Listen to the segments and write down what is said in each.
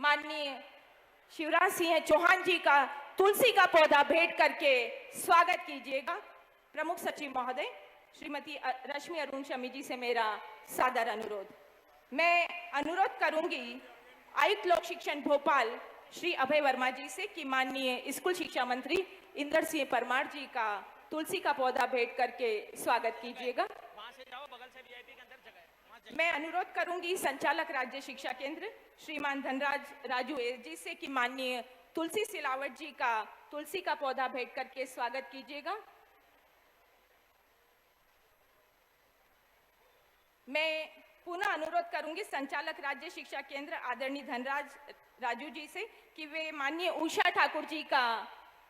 माननीय शिवराज सिंह चौहान जी का तुलसी का पौधा भेंट करके स्वागत कीजिएगा। प्रमुख सचिव महोदय श्रीमती रश्मि अरुण शमी जी से मेरा सादर अनुरोध। मैं अनुरोध करूंगी आयुक्त लोक शिक्षण भोपाल श्री अभय वर्मा जी से कि माननीय स्कूल शिक्षा मंत्री इंदर सिंह परमार जी का तुलसी का पौधा भेंट करके स्वागत कीजिएगा। मैं अनुरोध करूंगी संचालक राज्य शिक्षा केंद्र श्रीमान धनराज राजू जी से कि माननीय तुलसी सिलावट जी का तुलसी का पौधा भेंट करके स्वागत कीजिएगा। मैं पुनः अनुरोध करूंगी संचालक राज्य शिक्षा केंद्र आदरणीय धनराज राजू जी से कि वे माननीय उषा ठाकुर जी का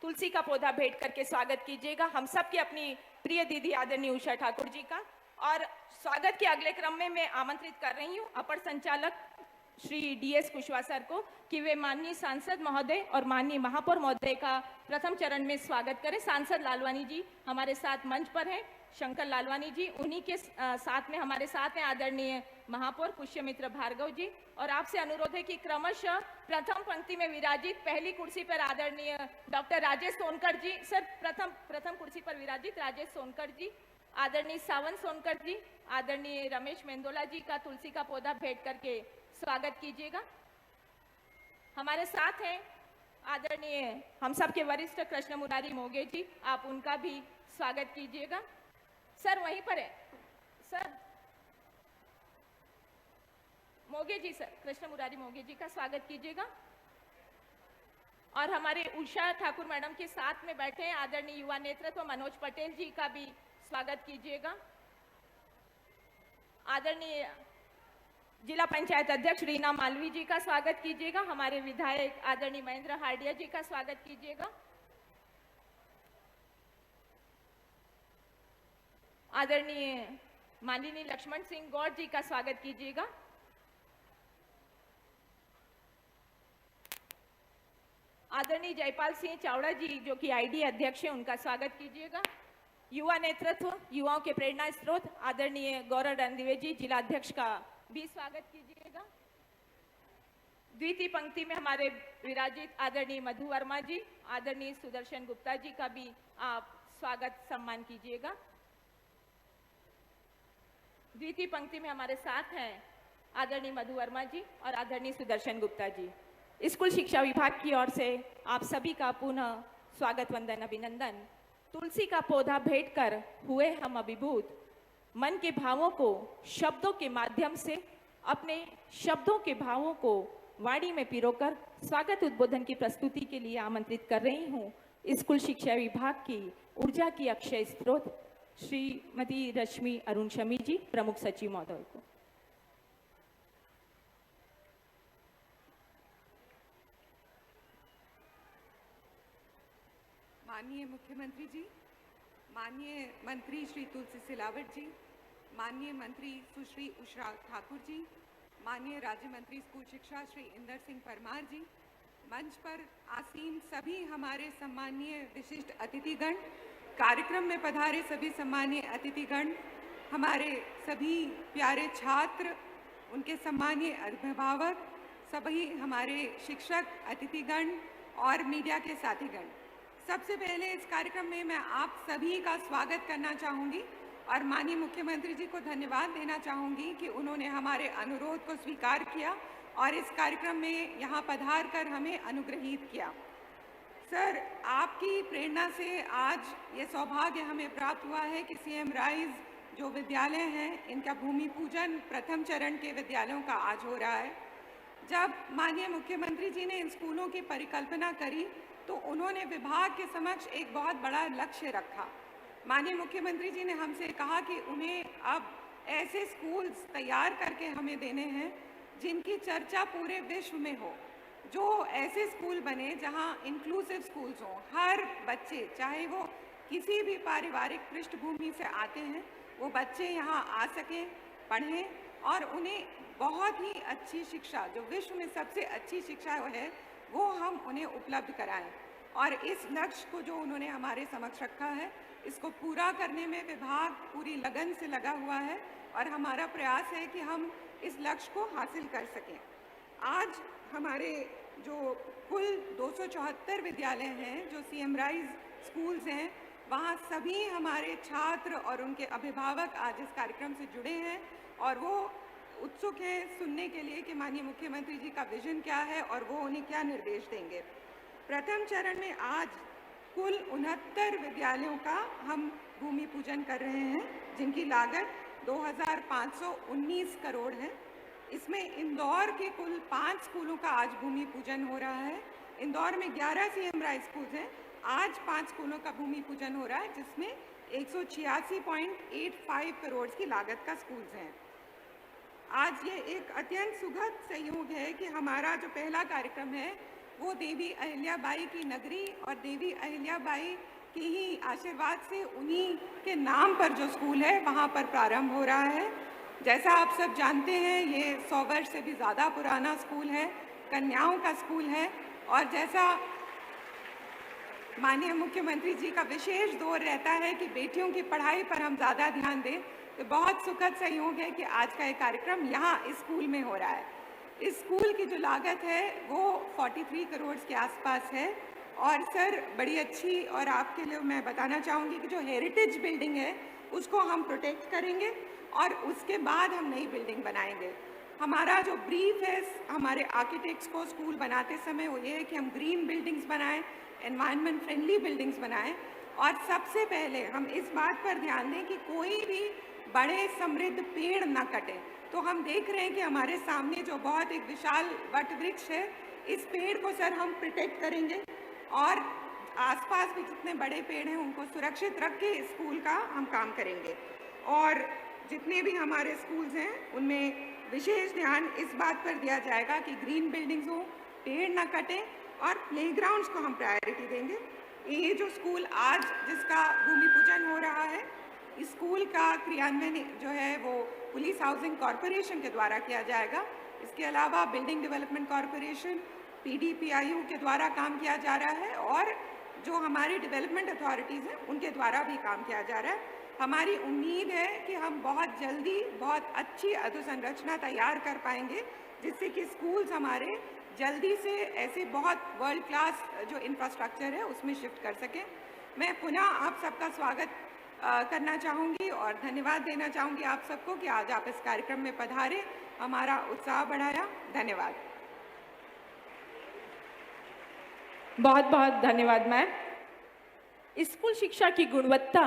तुलसी का पौधा भेंट करके स्वागत कीजिएगा। हम सब की अपनी प्रिय दीदी आदरणीय उषा ठाकुर जी का। और स्वागत के अगले क्रम में मैं आमंत्रित कर रही हूँ अपर संचालक श्री DS कुशवाहा सर को कि वे माननीय सांसद महोदय और माननीय महापौर महोदय का प्रथम चरण में स्वागत करें। सांसद लालवानी जी हमारे साथ मंच पर हैं, शंकर लालवानी जी, उन्हीं के साथ में हमारे साथ हैं आदरणीय महापौर पुष्यमित्र भार्गव जी। और आपसे अनुरोध है कि क्रमशः प्रथम पंक्ति में विराजित पहली कुर्सी पर आदरणीय डॉक्टर राजेश सोनकर जी, सर प्रथम कुर्सी पर विराजित राजेश सोनकर जी, आदरणीय सावन सोनकर जी, आदरणीय रमेश मेंदोला जी का तुलसी का पौधा भेंट करके स्वागत कीजिएगा। हमारे साथ हैं आदरणीय हम सब के वरिष्ठ कृष्ण मुरारी मोगे जी, आप उनका भी स्वागत कीजिएगा। सर वहीं पर है, सर मोगे जी, सर कृष्ण मुरारी मोगे जी का स्वागत कीजिएगा। और हमारे उषा ठाकुर मैडम के साथ में बैठे हैं आदरणीय युवा नेतृत्व मनोज पटेल जी का भी स्वागत कीजिएगा। आदरणीय जिला पंचायत अध्यक्ष रीना मालवी जी का स्वागत कीजिएगा। हमारे विधायक आदरणीय महेंद्र हार्डिया जी का स्वागत कीजिएगा। आदरणीय माननीय लक्ष्मण सिंह गौड़ जी का स्वागत कीजिएगा। आदरणीय जयपाल सिंह चावड़ा जी जो कि IDA अध्यक्ष हैं, उनका स्वागत कीजिएगा। युवा नेतृत्व, युवाओं के प्रेरणा स्रोत आदरणीय गौरव रणदिवे जी जिला अध्यक्ष का भी स्वागत कीजिएगा। द्वितीय पंक्ति में हमारे विराजित आदरणीय मधु वर्मा जी, आदरणीय सुदर्शन गुप्ता जी का भी आप स्वागत सम्मान कीजिएगा। द्वितीय पंक्ति में हमारे साथ हैं आदरणीय मधु वर्मा जी और आदरणीय सुदर्शन गुप्ता जी। स्कूल शिक्षा विभाग की ओर से आप सभी का पुनः स्वागत वंदन अभिनंदन। तुलसी का पौधा भेंट कर हुए हम अभिभूत, मन के भावों को शब्दों के माध्यम से अपने शब्दों के भावों को वाणी में पिरोकर स्वागत उद्बोधन की प्रस्तुति के लिए आमंत्रित कर रही हूँ स्कूल शिक्षा विभाग की ऊर्जा की अक्षय स्रोत श्रीमती रश्मि अरुण शमी जी, प्रमुख सचिव महोदय को। माननीय मुख्यमंत्री जी, माननीय मंत्री श्री तुलसी सिलावट जी, माननीय मंत्री सुश्री उषा ठाकुर जी, माननीय राज्य मंत्री स्कूल शिक्षा श्री इंदर सिंह परमार जी, मंच पर आसीन सभी हमारे सम्मानीय विशिष्ट अतिथिगण, कार्यक्रम में पधारे सभी सम्मानीय अतिथिगण, हमारे सभी प्यारे छात्र, उनके सम्मानीय अभिभावक, सभी हमारे शिक्षक, अतिथिगण और मीडिया के साथीगण, सबसे पहले इस कार्यक्रम में मैं आप सभी का स्वागत करना चाहूँगी और माननीय मुख्यमंत्री जी को धन्यवाद देना चाहूँगी कि उन्होंने हमारे अनुरोध को स्वीकार किया और इस कार्यक्रम में यहाँ पधार कर हमें अनुग्रहित किया। सर, आपकी प्रेरणा से आज ये सौभाग्य हमें प्राप्त हुआ है कि CM राइज जो विद्यालय हैं, इनका भूमि पूजन प्रथम चरण के विद्यालयों का आज हो रहा है। जब माननीय मुख्यमंत्री जी ने इन स्कूलों की परिकल्पना करी तो उन्होंने विभाग के समक्ष एक बहुत बड़ा लक्ष्य रखा। माननीय मुख्यमंत्री जी ने हमसे कहा कि उन्हें अब ऐसे स्कूल्स तैयार करके हमें देने हैं जिनकी चर्चा पूरे विश्व में हो, जो ऐसे स्कूल बने जहां इंक्लूसिव स्कूल्स हों, हर बच्चे चाहे वो किसी भी पारिवारिक पृष्ठभूमि से आते हैं, वो बच्चे यहां आ सकें, पढ़ें और उन्हें बहुत ही अच्छी शिक्षा, जो विश्व में सबसे अच्छी शिक्षा है, वो हम उन्हें उपलब्ध कराएं। और इस लक्ष्य को जो उन्होंने हमारे समक्ष रखा है, इसको पूरा करने में विभाग पूरी लगन से लगा हुआ है और हमारा प्रयास है कि हम इस लक्ष्य को हासिल कर सकें। आज हमारे जो कुल 274 विद्यालय हैं जो सीएम राइज स्कूल्स हैं, वहाँ सभी हमारे छात्र और उनके अभिभावक आज इस कार्यक्रम से जुड़े हैं और वो उत्सुक हैं सुनने के लिए कि माननीय मुख्यमंत्री जी का विजन क्या है और वो उन्हें क्या निर्देश देंगे। प्रथम चरण में आज कुल 69 विद्यालयों का हम भूमि पूजन कर रहे हैं, जिनकी लागत 2519 करोड़ है। इसमें इंदौर के कुल 5 स्कूलों का आज भूमि पूजन हो रहा है। इंदौर में 11 सीएम राइज स्कूल्स हैं, आज 5 स्कूलों का भूमि पूजन हो रहा है, जिसमें 186.85 करोड़ की लागत का स्कूल्स हैं। आज ये एक अत्यंत सुखद संयोग है कि हमारा जो पहला कार्यक्रम है वो देवी अहिल्याबाई की नगरी और देवी अहिल्याबाई के ही आशीर्वाद से उन्हीं के नाम पर जो स्कूल है वहाँ पर प्रारंभ हो रहा है। जैसा आप सब जानते हैं, ये 100 वर्ष से भी ज़्यादा पुराना स्कूल है, कन्याओं का स्कूल है और जैसा माननीय मुख्यमंत्री जी का विशेष दौर रहता है कि बेटियों की पढ़ाई पर हम ज़्यादा ध्यान दें, तो बहुत सुखद संयोग है कि आज का ये कार्यक्रम यहाँ इस स्कूल में हो रहा है। इस स्कूल की जो लागत है वो 43 करोड़ के आसपास है और सर बड़ी अच्छी, और आपके लिए मैं बताना चाहूँगी कि जो हेरिटेज बिल्डिंग है उसको हम प्रोटेक्ट करेंगे और उसके बाद हम नई बिल्डिंग बनाएंगे। हमारा जो ब्रीफ है हमारे आर्किटेक्ट्स को स्कूल बनाते समय वो ये है कि हम ग्रीन बिल्डिंग्स बनाएं, एनवायरनमेंट फ्रेंडली बिल्डिंग्स बनाएं और सबसे पहले हम इस बात पर ध्यान दें कि कोई भी बड़े समृद्ध पेड़ ना कटे। तो हम देख रहे हैं कि हमारे सामने जो बहुत एक विशाल वट वृक्ष है, इस पेड़ को सर हम प्रोटेक्ट करेंगे और आसपास भी जितने बड़े पेड़ हैं उनको सुरक्षित रख के स्कूल का हम काम करेंगे। और जितने भी हमारे स्कूल्स हैं उनमें विशेष ध्यान इस बात पर दिया जाएगा कि ग्रीन बिल्डिंग्स हो, पेड़ ना कटें और प्लेग्राउंड्स को हम प्रायोरिटी देंगे। ये जो स्कूल आज जिसका भूमि पूजन हो रहा है, इस स्कूल का क्रियान्वयन जो है वो पुलिस हाउसिंग कॉरपोरेशन के द्वारा किया जाएगा। इसके अलावा बिल्डिंग डेवलपमेंट कॉरपोरेशन PDPIU के द्वारा काम किया जा रहा है और जो हमारी डेवलपमेंट अथॉरिटीज़ हैं उनके द्वारा भी काम किया जा रहा है। हमारी उम्मीद है कि हम बहुत जल्दी बहुत अच्छी अधोसंरचना तैयार कर पाएंगे, जिससे कि स्कूल्स हमारे जल्दी से ऐसे बहुत वर्ल्ड क्लास जो इंफ्रास्ट्रक्चर है उसमें शिफ्ट कर सकें। मैं पुनः आप सबका स्वागत करना चाहूँगी और धन्यवाद देना चाहूँगी आप सबको कि आज आप इस कार्यक्रम में पधारे, हमारा उत्साह बढ़ाया। धन्यवाद। बहुत बहुत धन्यवाद मैम। स्कूल शिक्षा की गुणवत्ता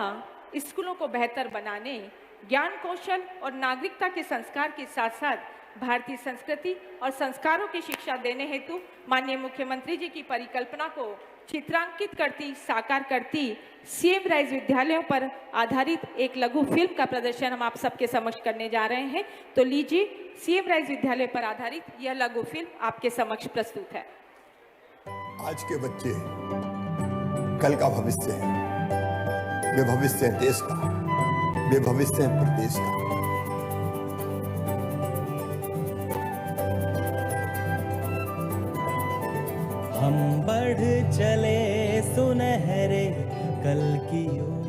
स्कूलों को बेहतर बनाने, ज्ञान कौशल और नागरिकता के संस्कार के साथ साथ भारतीय संस्कृति और संस्कारों की शिक्षा देने हेतु माननीय मुख्यमंत्री जी की परिकल्पना को चित्रांकित करती, साकार करती सीएम राइज विद्यालयों पर आधारित एक लघु फिल्म का प्रदर्शन हम आप सबके समक्ष करने जा रहे हैं। तो लीजिए, सीएम राइज विद्यालय पर आधारित यह लघु फिल्म आपके समक्ष प्रस्तुत है। आज के बच्चे कल का भविष्य है। वे भविष्य है देश का, वे भविष्य है प्रदेश का। हम बढ़ चले सुनहरे कल की ओर,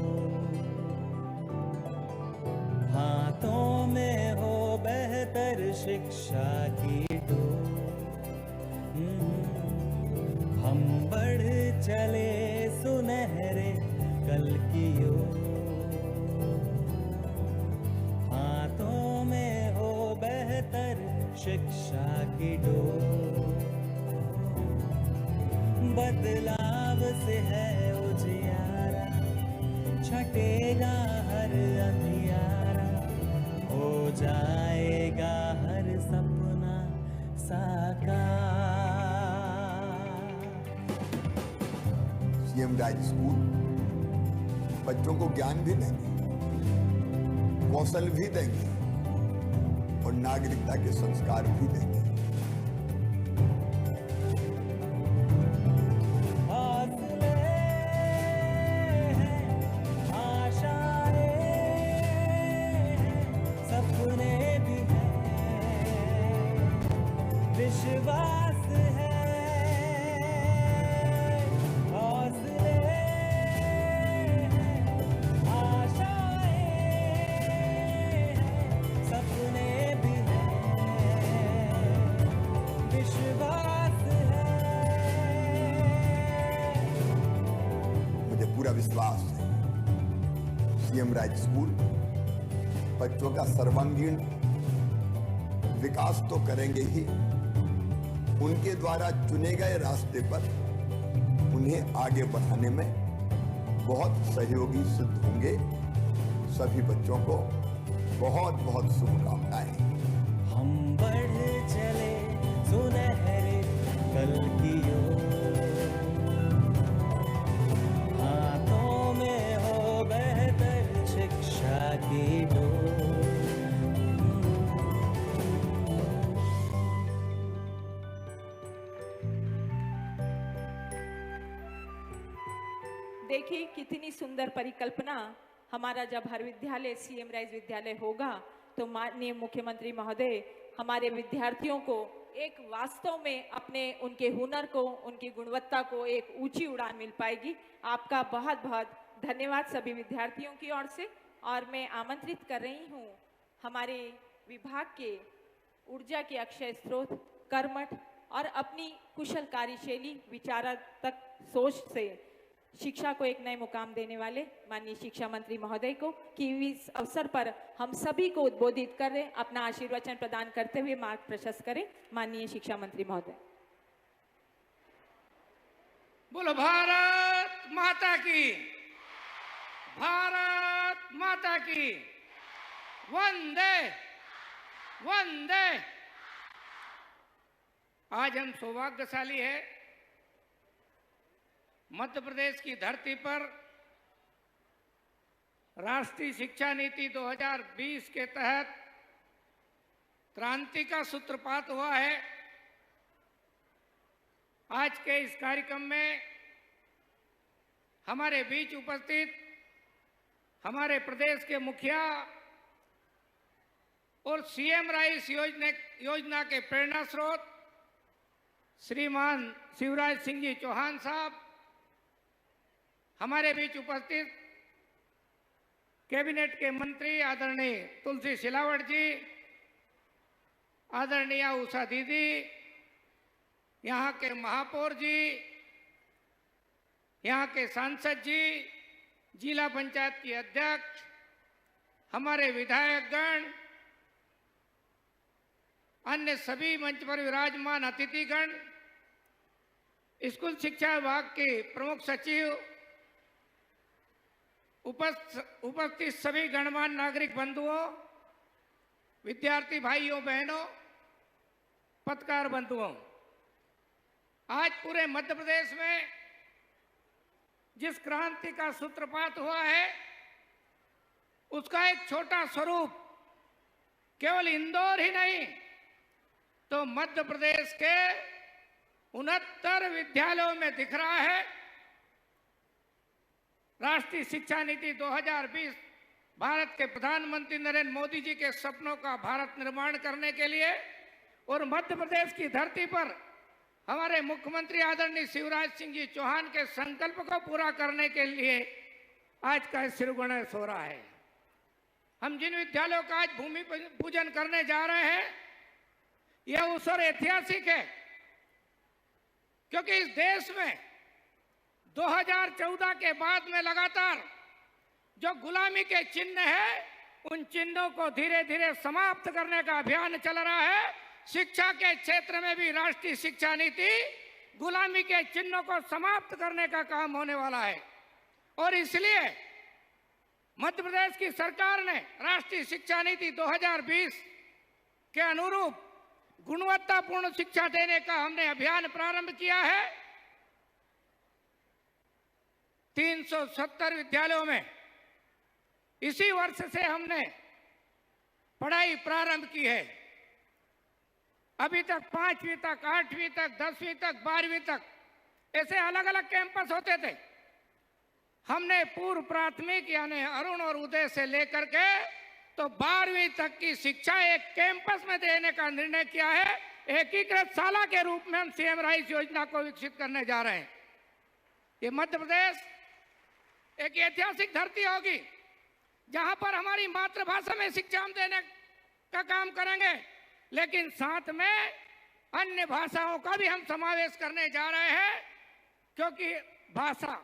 हाथों में हो बेहतर शिक्षा की डोर। हम बढ़ चले सुनहरे कल की ओर, हाथों में हो बेहतर शिक्षा की डोर। बदलाव से है उजियारा, छटेगा हर अंधियारा, हो जाएगा हर सपना साकार। सीएम राइज स्कूल बच्चों को ज्ञान भी देंगे, कौशल भी देंगे और नागरिकता के संस्कार भी देंगे। विश्वास है, हौसले हैं, आशाएं हैं, सपने भी हैं। विश्वास है सीएम राइज स्कूल बच्चों का सर्वांगीण विकास तो करेंगे ही, उनके द्वारा चुने गए रास्ते पर उन्हें आगे बढ़ाने में बहुत सहयोगी सिद्ध होंगे। सभी बच्चों को बहुत बहुत शुभकामनाएं। हम बढ़ चले सुनहरे कल की ओर, हाथों में हो बेहतर शिक्षा की डोर। देखिए कितनी सुंदर परिकल्पना। हमारा जब हर विद्यालय सीएम राइज विद्यालय होगा तो माननीय मुख्यमंत्री महोदय हमारे विद्यार्थियों को एक वास्तव में अपने उनके हुनर को, उनकी गुणवत्ता को एक ऊंची उड़ान मिल पाएगी। आपका बहुत बहुत धन्यवाद सभी विद्यार्थियों की ओर से। और मैं आमंत्रित कर रही हूँ हमारे विभाग के ऊर्जा के अक्षय स्रोत, कर्मठ और अपनी कुशल कार्यशैली, विचारात्मक सोच से शिक्षा को एक नए मुकाम देने वाले माननीय शिक्षा मंत्री महोदय को कि इस अवसर पर हम सभी को उद्बोधित करें, अपना आशीर्वचन प्रदान करते हुए मार्ग प्रशस्त करें। माननीय शिक्षा मंत्री महोदय। बोलो भारत माता की, भारत माता की, वंदे वंदे। आज हम सौभाग्यशाली है, मध्य प्रदेश की धरती पर राष्ट्रीय शिक्षा नीति 2020 के तहत क्रांति का सूत्रपात हुआ है। आज के इस कार्यक्रम में हमारे बीच उपस्थित हमारे प्रदेश के मुखिया और सीएम राइज योजना के प्रेरणा स्रोत श्रीमान शिवराज सिंह जी चौहान साहब, हमारे बीच उपस्थित कैबिनेट के मंत्री आदरणीय तुलसी सिलावट जी, आदरणीय उषा दीदी, यहाँ के महापौर जी, यहाँ के सांसद जी, जिला पंचायत के अध्यक्ष, हमारे विधायकगण, अन्य सभी मंच पर विराजमान अतिथिगण, स्कूल शिक्षा विभाग के प्रमुख सचिव, उपस्थित सभी गणमान्य नागरिक बंधुओं, विद्यार्थी भाइयों बहनों, पत्रकार बंधुओं, आज पूरे मध्य प्रदेश में जिस क्रांति का सूत्रपात हुआ है उसका एक छोटा स्वरूप केवल इंदौर ही नहीं तो मध्य प्रदेश के 69 विद्यालयों में दिख रहा है। राष्ट्रीय शिक्षा नीति 2020 भारत के प्रधानमंत्री नरेंद्र मोदी जी के सपनों का भारत निर्माण करने के लिए और मध्य प्रदेश की धरती पर हमारे मुख्यमंत्री आदरणीय शिवराज सिंह जी चौहान के संकल्प को पूरा करने के लिए आज का शिर गणेश हो रहा है। हम जिन विद्यालयों का आज भूमि पूजन करने जा रहे हैं यह अवसर ऐतिहासिक है, क्योंकि इस देश में 2014 के बाद में लगातार जो गुलामी के चिन्ह है उन चिन्हों को धीरे धीरे समाप्त करने का अभियान चल रहा है। शिक्षा के क्षेत्र में भी राष्ट्रीय शिक्षा नीति गुलामी के चिन्हों को समाप्त करने का काम होने वाला है और इसलिए मध्य प्रदेश की सरकार ने राष्ट्रीय शिक्षा नीति 2020 के अनुरूप गुणवत्तापूर्ण शिक्षा देने का हमने अभियान प्रारंभ किया है। 370 विद्यालयों में इसी वर्ष से हमने पढ़ाई प्रारंभ की है। अभी तक 5वीं तक, 8वीं तक, 10वीं तक, 12वीं तक ऐसे अलग अलग कैंपस होते थे। हमने पूर्व प्राथमिक यानी अरुण और उदय से लेकर के तो 12वीं तक की शिक्षा एक कैंपस में देने का निर्णय किया है। एकीकृत शाला के रूप में हम सीएम राइज योजना को विकसित करने जा रहे हैं। ये मध्य प्रदेश एक ऐतिहासिक धरती होगी जहां पर हमारी मातृभाषा में शिक्षा हम देने का काम करेंगे, लेकिन साथ में अन्य भाषाओं का भी हम समावेश करने जा रहे हैं, क्योंकि भाषा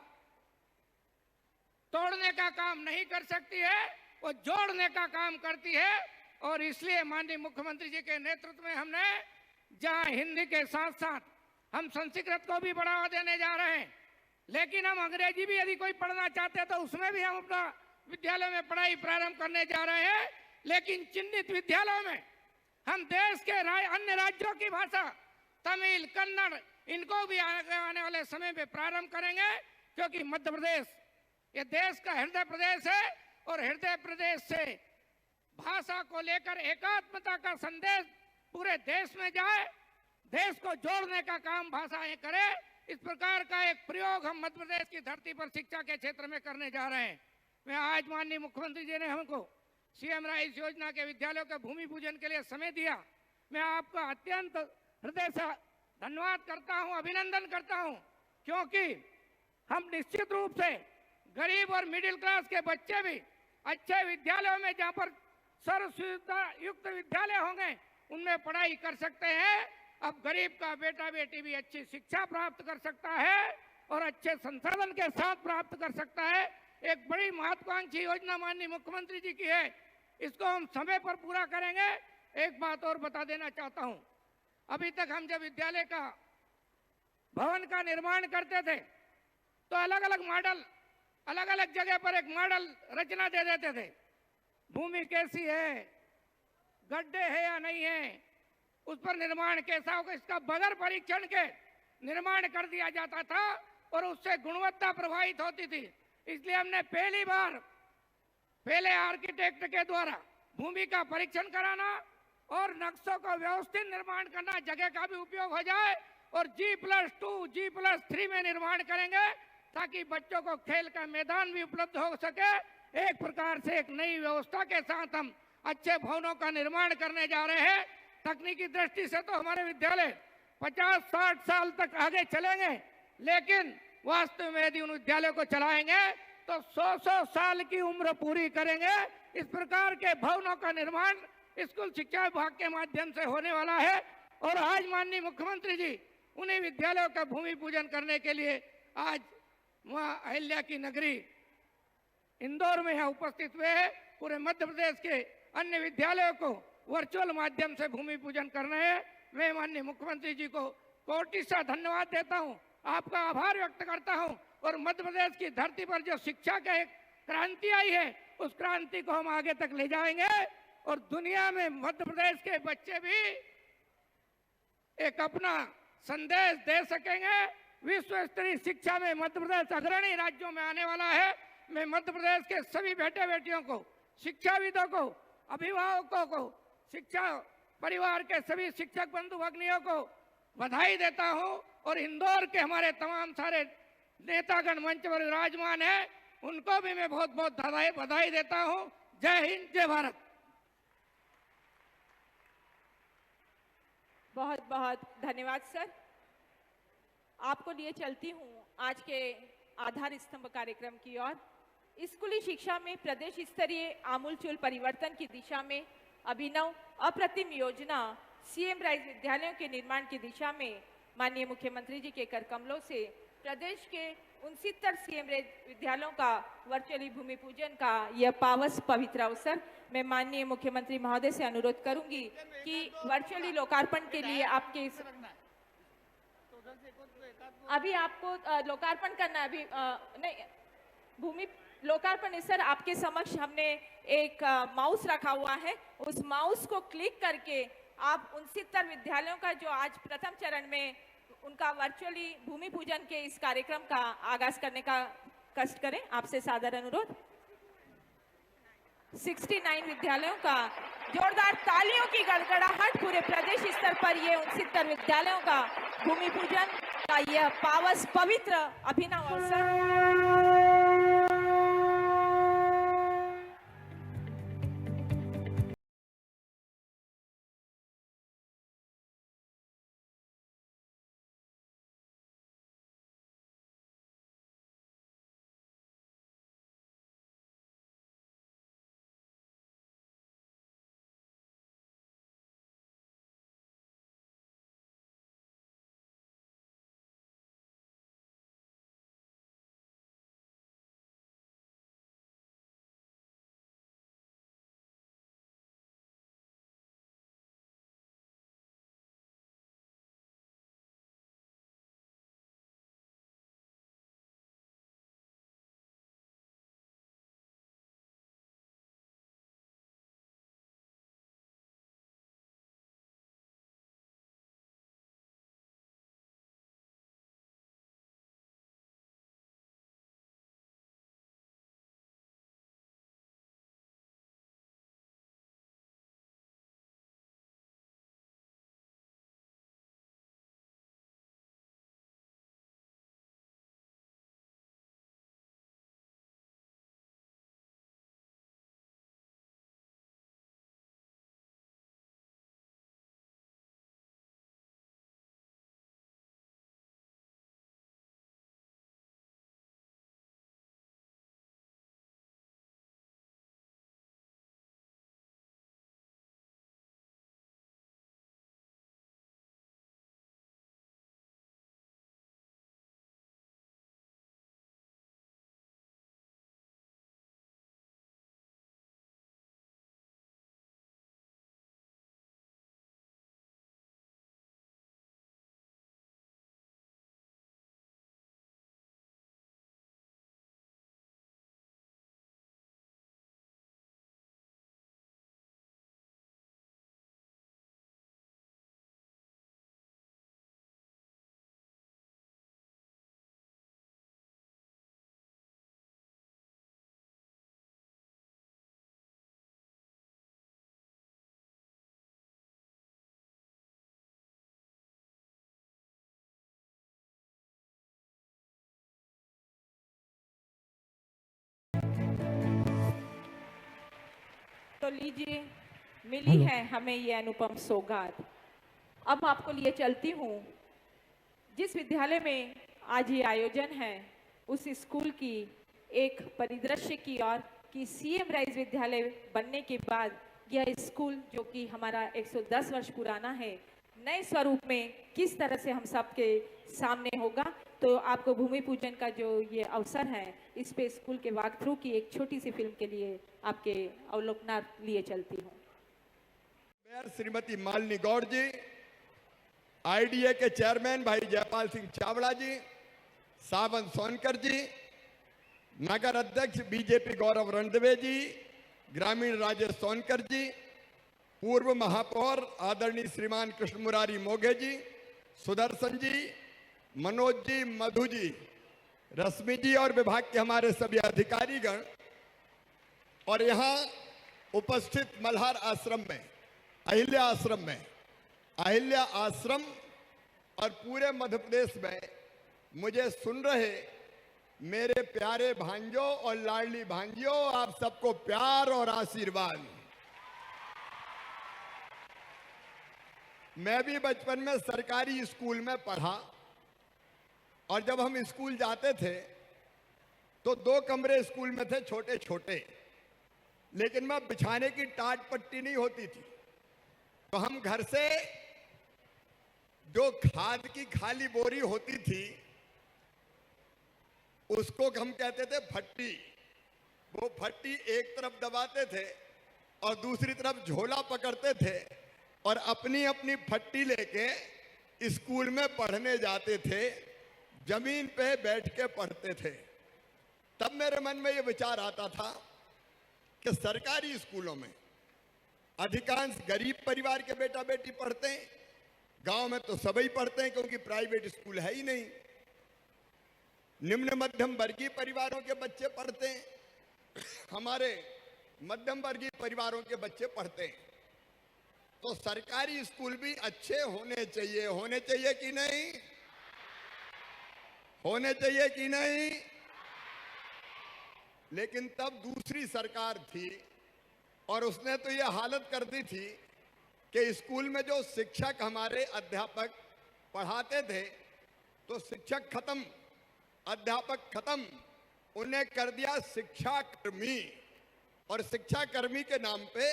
तोड़ने का काम नहीं कर सकती है, वो जोड़ने का काम करती है। और इसलिए माननीय मुख्यमंत्री जी के नेतृत्व में हमने जहां हिंदी के साथ साथ हम संस्कृत को भी बढ़ावा देने जा रहे हैं, लेकिन हम अंग्रेजी भी यदि कोई पढ़ना चाहते हैं तो उसमें भी हम अपना विद्यालय में पढ़ाई प्रारंभ करने जा रहे हैं। लेकिन चिन्हित विद्यालयों में हम देश के अन्य राज्यों की भाषा तमिल, कन्नड़, इनको भी आने वाले समय में प्रारंभ करेंगे, क्योंकि मध्य प्रदेश ये देश का हृदय प्रदेश है और हृदय प्रदेश से भाषा को लेकर एकात्मता का संदेश पूरे देश में जाए, देश को जोड़ने का काम भाषाएं करे। इस प्रकार का एक प्रयोग हम मध्य प्रदेश की धरती पर शिक्षा के क्षेत्र में करने जा रहे हैं। मैं आज माननीय मुख्यमंत्री जी ने हमको सीएम राइस योजना के विद्यालयों के भूमि पूजन के लिए समय दिया। मैं आपका अत्यंत हृदय से धन्यवाद करता हूं, अभिनंदन करता हूं, क्योंकि हम निश्चित रूप से गरीब और मिडिल क्लास के बच्चे भी अच्छे विद्यालयों में, जहां पर सर्व सुविधा युक्त विद्यालय होंगे, उनमें पढ़ाई कर सकते हैं। अब गरीब का बेटा बेटी भी अच्छी शिक्षा प्राप्त कर सकता है और अच्छे संसाधन के साथ प्राप्त कर सकता है। एक बड़ी महत्वाकांक्षी योजना माननीय मुख्यमंत्री जी की है, इसको हम समय पर पूरा करेंगे। एक बात और बता देना चाहता हूं, अभी तक हम जब विद्यालय का भवन का निर्माण करते थे तो अलग अलग मॉडल, अलग अलग जगह पर एक मॉडल रचना दे देते थे। भूमि कैसी है, गड्ढे है या नहीं है, उस पर निर्माण कैसा होगा, इसका बगैर परीक्षण के निर्माण कर दिया जाता था और उससे गुणवत्ता प्रभावित होती थी। इसलिए हमने पहली बार पहले आर्किटेक्ट के द्वारा भूमि का परीक्षण कराना और नक्शों का व्यवस्थित निर्माण करना, जगह का भी उपयोग हो जाए, और G+2, G+3 में निर्माण करेंगे ताकि बच्चों को खेल का मैदान भी उपलब्ध हो सके। एक प्रकार से एक नई व्यवस्था के साथ हम अच्छे भवनों का निर्माण करने जा रहे हैं। तकनीकी दृष्टि से तो हमारे विद्यालय 50-60 साल तक आगे चलेंगे, लेकिन वास्तव में यदि उन विद्यालयों को चलाएंगे तो 100 साल की उम्र पूरी करेंगे। इस प्रकार के भवनों का निर्माण स्कूल शिक्षा विभाग के माध्यम से होने वाला है। और आज माननीय मुख्यमंत्री जी उन्हीं विद्यालयों का भूमि पूजन करने के लिए आज वहाँ अहिल्या की नगरी इंदौर में यहाँ उपस्थित हुए हैं। पूरे मध्य प्रदेश के अन्य विद्यालयों को वर्चुअल माध्यम से भूमि पूजन कर रहे हैं। मैं माननीय मुख्यमंत्री जी को कोटि से धन्यवाद देता हूँ, आपका आभार व्यक्त करता हूँ। और मध्य प्रदेश की धरती पर जो शिक्षा का एक क्रांति आई है, उस क्रांति को हम आगे तक ले जाएंगे और दुनिया में मध्य प्रदेश के बच्चे भी एक अपना संदेश दे सकेंगे। विश्व स्तरीय शिक्षा में मध्य प्रदेश अग्रणी राज्यों में आने वाला है। मैं मध्य प्रदेश के सभी बेटे बेटियों को, शिक्षाविदों को, अभिभावकों को, शिक्षा परिवार के सभी शिक्षक बंधु भगिनियों को बधाई देता हूं। और इंदौर के हमारे तमाम सारे नेतागण मंच पर विराजमान हैं, उनको भी मैं बहुत बहुत बधाई देता हूं। जय हिंद, जय भारत। बहुत बहुत धन्यवाद सर। आपको लिए चलती हूँ आज के आधार स्तंभ कार्यक्रम की ओर। स्कूली शिक्षा में प्रदेश स्तरीय आमूलचूल परिवर्तन की दिशा में अभिनव अप्रतिम योजना सीएम राइस विद्यालयों के निर्माण की दिशा में माननीय मुख्यमंत्री जी के कर कमलों से प्रदेश के 69 सीएम राइस विद्यालयों का वर्चुअली भूमि पूजन का यह पावस पवित्र अवसर, मैं माननीय मुख्यमंत्री महोदय से अनुरोध करूंगी कि वर्चुअली लोकार्पण के लिए आपके अभी आपको लोकार्पण करना है, अभी नहीं भूमि लोकार्पण सर आपके समक्ष हमने एक माउस रखा हुआ है। उस माउस को क्लिक करके आप 69 विद्यालयों का जो आज प्रथम चरण में उनका वर्चुअली भूमि पूजन के इस कार्यक्रम का आगाज करने का कष्ट करें, आपसे सादर अनुरोध। 69 विद्यालयों का जोरदार तालियों की गड़गड़ाहट पूरे प्रदेश स्तर पर ये 69 विद्यालयों का भूमि पूजन का यह पावस पवित्र अभिनव अवसर तो लीजिए, मिली है हमें ये अनुपम सौगात। अब आपको लिए चलती हूँ जिस विद्यालय में आज ये आयोजन है, उस स्कूल की एक परिदृश्य की ओर कि सीएम राइज विद्यालय बनने के बाद यह स्कूल जो कि हमारा 110 वर्ष पुराना है, नए स्वरूप में किस तरह से हम सबके सामने होगा। तो आपको भूमि पूजन का जो ये अवसर है, इस पे स्कूल के वॉक थ्रू की एक छोटी सी फिल्म के लिए आपके अवलोकनार्थ लिए चलती हूँ। मेयर श्रीमती मालिनी गौड़ जी, आईडीए के चेयरमैन भाई जयपाल सिंह चावड़ा जी, सावन सोनकर जी, नगर अध्यक्ष बीजेपी गौरव रणदवे जी, ग्रामीण राजेश सोनकर जी, पूर्व महापौर आदरणीय श्रीमान कृष्ण मुरारी मोघे जी, सुदर्शन जी, मनोज जी, मधु जी, रश्मि जी और विभाग के हमारे सभी अधिकारीगण और यहाँ उपस्थित मल्हार आश्रम में, अहिल्या आश्रम और पूरे मध्य प्रदेश में मुझे सुन रहे मेरे प्यारे भांजों और लाडली भांजियों, आप सबको प्यार और आशीर्वाद। मैं भी बचपन में सरकारी स्कूल में पढ़ा और जब हम स्कूल जाते थे तो 2 कमरे स्कूल में थे छोटे छोटे, लेकिन वह बिछाने की टाट पट्टी नहीं होती थी। तो हम घर से जो खाद की खाली बोरी होती थी उसको हम कहते थे फट्टी। वो फट्टी एक तरफ दबाते थे और दूसरी तरफ झोला पकड़ते थे और अपनी अपनी फट्टी लेके स्कूल में पढ़ने जाते थे, जमीन पे बैठ के पढ़ते थे। तब मेरे मन में ये विचार आता था कि सरकारी स्कूलों में अधिकांश गरीब परिवार के बेटा बेटी पढ़ते हैं, गांव में तो सभी पढ़ते हैं क्योंकि प्राइवेट स्कूल है ही नहीं। निम्न मध्यम वर्गीय परिवारों के बच्चे पढ़ते हैं, हमारे मध्यम वर्गीय परिवारों के बच्चे पढ़ते हैं। तो सरकारी स्कूल भी अच्छे होने चाहिए कि नहीं? होने चाहिए कि नहीं? लेकिन तब दूसरी सरकार थी और उसने तो यह हालत कर दी थी कि स्कूल में जो शिक्षक हमारे अध्यापक पढ़ाते थे तो शिक्षक खत्म, अध्यापक खत्म, उन्हें कर दिया शिक्षाकर्मी। और शिक्षाकर्मी के नाम पे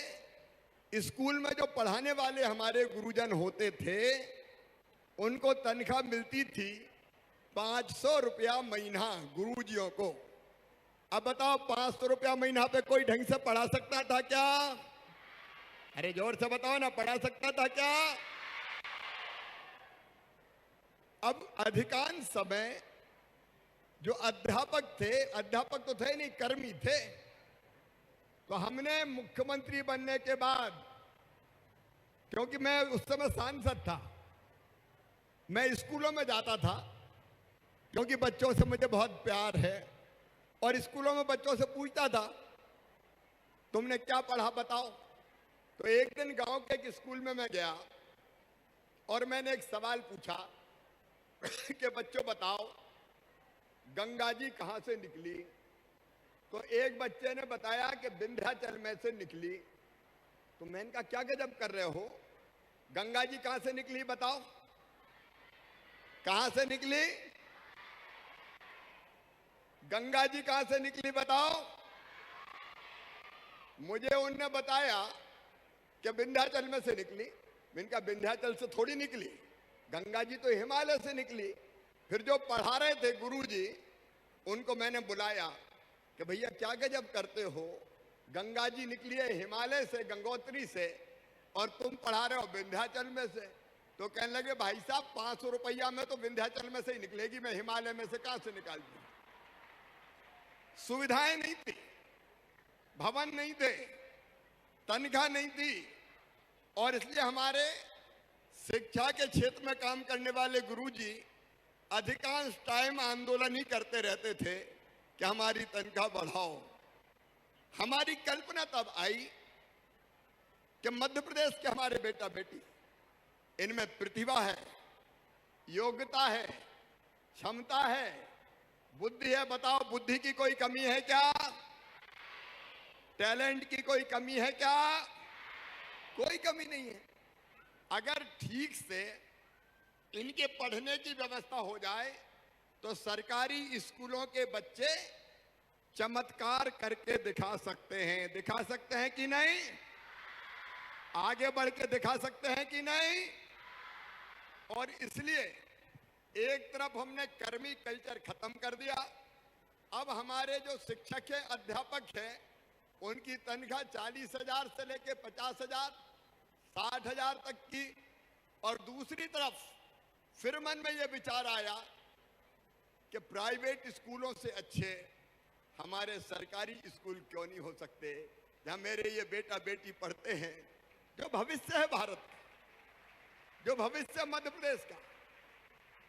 स्कूल में जो पढ़ाने वाले हमारे गुरुजन होते थे उनको तनख्वाह मिलती थी 500 रुपया महीना गुरुजियों को। अब बताओ 500 रुपया महीना पे कोई ढंग से पढ़ा सकता था क्या? अरे जोर से बताओ ना, पढ़ा सकता था क्या? अब अधिकांश समय जो अध्यापक थे, अध्यापक तो थे नहीं, कर्मी थे। तो हमने मुख्यमंत्री बनने के बाद, क्योंकि मैं उस समय सांसद था, मैं स्कूलों में जाता था क्योंकि बच्चों से मुझे बहुत प्यार है और स्कूलों में बच्चों से पूछता था तुमने क्या पढ़ा बताओ। तो एक दिन गांव के एक स्कूल में मैं गया और मैंने एक सवाल पूछा कि बच्चों बताओ गंगा जी कहाँ से निकली? तो एक बच्चे ने बताया कि विंध्याचल में से निकली। तो मैंने कहा क्या गजब कर रहे हो, गंगा जी कहाँ से निकली बताओ, कहाँ से निकली? गंगा जी कहाँ से निकली बताओ। मुझे उनने बताया कि विंध्याचल में से निकली। मैंने कहा विंध्याचल से थोड़ी निकली, गंगा जी तो हिमालय से निकली। फिर जो पढ़ा रहे थे गुरुजी, उनको मैंने बुलाया कि भैया क्या गजब करते हो, गंगा जी निकली है हिमालय से, गंगोत्री से, और तुम पढ़ा रहे हो विंध्याचल में से। तो कहने लगे भाई साहब 500 रुपया में तो विंध्याचल में से ही निकलेगी, मैं हिमालय में से कहां से निकाल दूं? सुविधाएं नहीं थी, भवन नहीं थे, तनख्वाह नहीं थी, और इसलिए हमारे शिक्षा के क्षेत्र में काम करने वाले गुरुजी अधिकांश टाइम आंदोलन ही करते रहते थे कि हमारी तनख्वाह बढ़ाओ। हमारी कल्पना तब आई कि मध्य प्रदेश के हमारे बेटा बेटी, इनमें प्रतिभा है, योग्यता है, क्षमता है, बुद्धि है। बताओ बुद्धि की कोई कमी है क्या? टैलेंट की कोई कमी है क्या? कोई कमी नहीं है। अगर ठीक से इनके पढ़ने की व्यवस्था हो जाए तो सरकारी स्कूलों के बच्चे चमत्कार करके दिखा सकते हैं कि नहीं? आगे बढ़ के दिखा सकते हैं कि नहीं? और इसलिए एक तरफ हमने कर्मी कल्चर खत्म कर दिया। अब हमारे जो शिक्षक है, अध्यापक है, उनकी तनख्वाह 40,000 से लेके 50,000, 60,000 तक की। और दूसरी तरफ फिर मन में यह विचार आया कि प्राइवेट स्कूलों से अच्छे हमारे सरकारी स्कूल क्यों नहीं हो सकते, जहां मेरे ये बेटा बेटी पढ़ते हैं, जो भविष्य है भारत का, जो भविष्य मध्य प्रदेश का,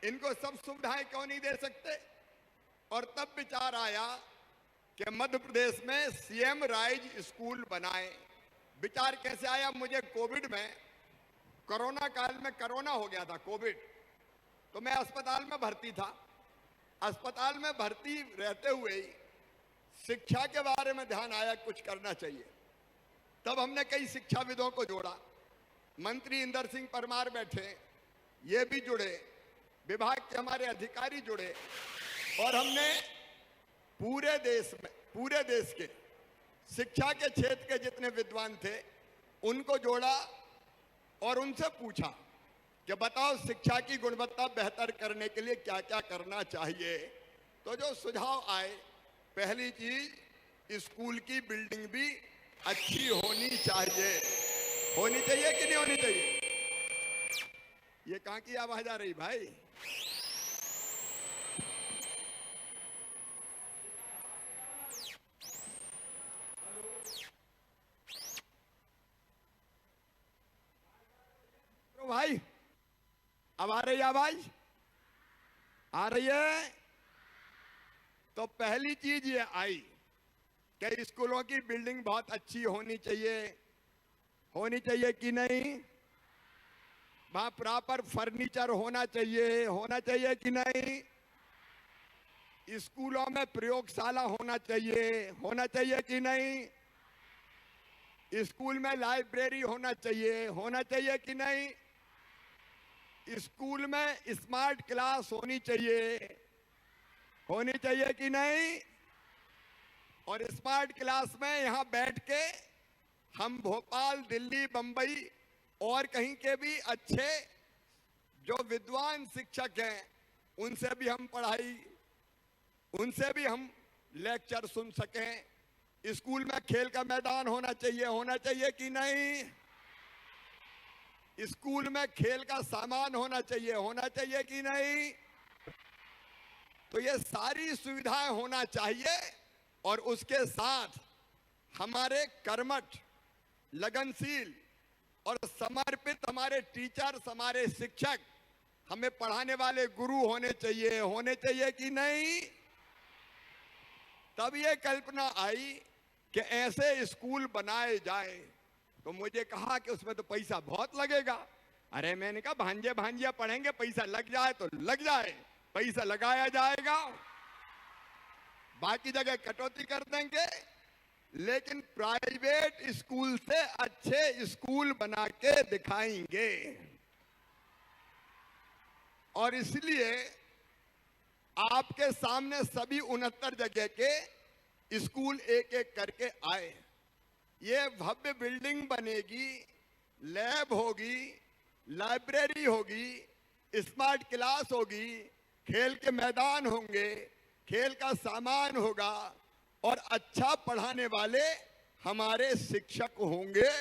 इनको सब सुविधाएं क्यों नहीं दे सकते? और तब विचार आया कि मध्य प्रदेश में सीएम राइज स्कूल बनाएं। विचार कैसे आया? मुझे कोविड में, कोरोना काल में कोरोना हो गया था, कोविड, तो मैं अस्पताल में भर्ती था। अस्पताल में भर्ती रहते हुए ही शिक्षा के बारे में ध्यान आया, कुछ करना चाहिए। तब हमने कई शिक्षाविदों को जोड़ा। मंत्री इंदर सिंह परमार बैठे, ये भी जुड़े, विभाग के हमारे अधिकारी जुड़े, और हमने पूरे देश के शिक्षा के क्षेत्र के जितने विद्वान थे उनको जोड़ा और उनसे पूछा कि बताओ शिक्षा की गुणवत्ता बेहतर करने के लिए क्या क्या करना चाहिए। तो जो सुझाव आए, पहली चीज स्कूल की बिल्डिंग भी अच्छी होनी चाहिए। होनी चाहिए कि नहीं होनी चाहिए? ये कहां की आवाज आ रही भाई? तो भाई अब आ रही आवाज? आ रही है? तो पहली चीज ये आई कि स्कूलों की बिल्डिंग बहुत अच्छी होनी चाहिए कि नहीं? वहां प्रॉपर फर्नीचर होना चाहिए कि नहीं? स्कूलों में प्रयोगशाला होना चाहिए कि नहीं? स्कूल में लाइब्रेरी होना चाहिए कि नहीं? स्कूल में स्मार्ट क्लास होनी चाहिए कि नहीं? और स्मार्ट क्लास में यहां बैठ के हम भोपाल, दिल्ली, बंबई और कहीं के भी अच्छे जो विद्वान शिक्षक हैं उनसे भी हम लेक्चर सुन सकें। स्कूल में खेल का मैदान होना चाहिए कि नहीं? स्कूल में खेल का सामान होना चाहिए कि नहीं? तो ये सारी सुविधाएं होना चाहिए। और उसके साथ हमारे कर्मठ, लगनशील और समर्पित हमारे टीचर्स, हमारे शिक्षक, हमें पढ़ाने वाले गुरु होने चाहिए कि नहीं? तब ये कल्पना आई कि ऐसे स्कूल बनाए जाए। तो मुझे कहा कि उसमें तो पैसा बहुत लगेगा। अरे मैंने कहा भांजे भांजिया पढ़ेंगे, पैसा लग जाए तो लग जाए, पैसा लगाया जाएगा, बाकी जगह कटौती कर देंगे, लेकिन प्राइवेट स्कूल से अच्छे स्कूल बना के दिखाएंगे। और इसलिए आपके सामने सभी 69 जगह के स्कूल एक एक करके आए। ये भव्य बिल्डिंग बनेगी, लैब होगी, लाइब्रेरी होगी, स्मार्ट क्लास होगी, खेल के मैदान होंगे, खेल का सामान होगा और अच्छा पढ़ाने वाले हमारे शिक्षक होंगे